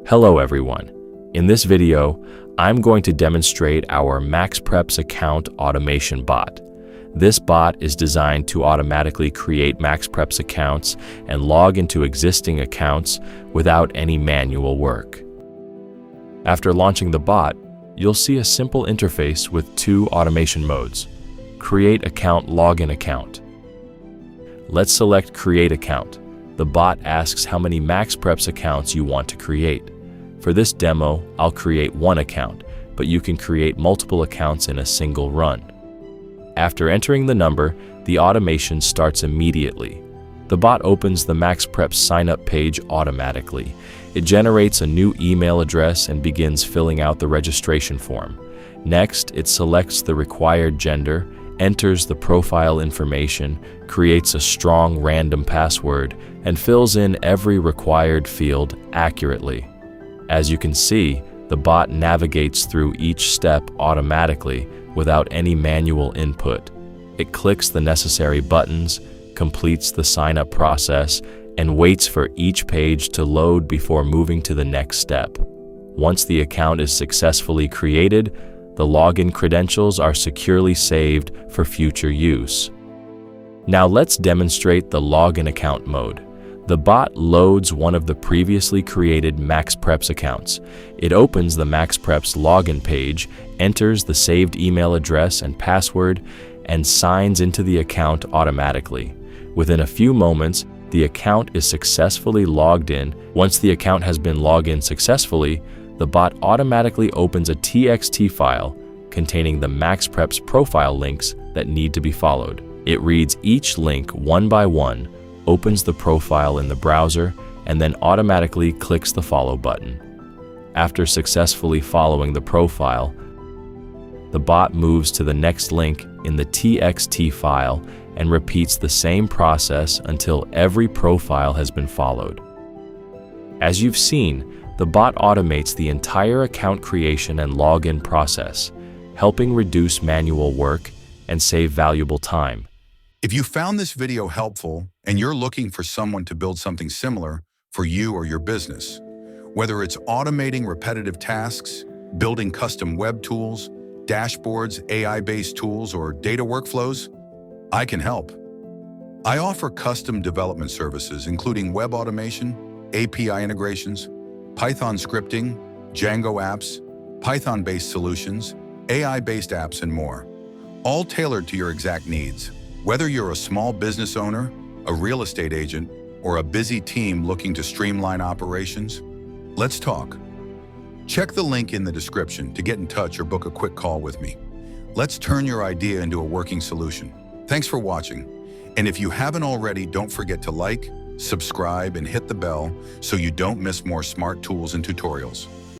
Hello everyone. In this video, I'm going to demonstrate our MaxPreps account automation bot. This bot is designed to automatically create MaxPreps accounts and log into existing accounts without any manual work. After launching the bot, you'll see a simple interface with two automation modes: Create Account, Login Account. Let's select Create Account. The bot asks how many MaxPreps accounts you want to create. For this demo, I'll create one account, but you can create multiple accounts in a single run. After entering the number, the automation starts immediately. The bot opens the MaxPreps sign-up page automatically. It generates a new email address and begins filling out the registration form. Next, it selects the required gender, enters the profile information, creates a strong random password, and fills in every required field accurately. As you can see, the bot navigates through each step automatically without any manual input. It clicks the necessary buttons, completes the sign-up process, and waits for each page to load before moving to the next step. Once the account is successfully created, the login credentials are securely saved for future use. Now let's demonstrate the login account mode. The bot loads one of the previously created MaxPreps accounts. It opens the MaxPreps login page, enters the saved email address and password, and signs into the account automatically. Within a few moments, the account is successfully logged in. Once the account has been logged in successfully, the bot automatically opens a TXT file containing the MaxPreps profile links that need to be followed. It reads each link one by one, opens the profile in the browser, and then automatically clicks the follow button. After successfully following the profile, the bot moves to the next link in the TXT file and repeats the same process until every profile has been followed. As you've seen, the bot automates the entire account creation and login process, helping reduce manual work and save valuable time. If you found this video helpful and you're looking for someone to build something similar for you or your business, whether it's automating repetitive tasks, building custom web tools, dashboards, AI-based tools, or data workflows, I can help. I offer custom development services, including web automation, API integrations, Python scripting, Django apps, Python-based solutions, AI-based apps, and more, all tailored to your exact needs. Whether you're a small business owner, a real estate agent, or a busy team looking to streamline operations, let's talk. Check the link in the description to get in touch or book a quick call with me. Let's turn your idea into a working solution. Thanks for watching. And if you haven't already, don't forget to like, subscribe, and hit the bell so you don't miss more smart tools and tutorials.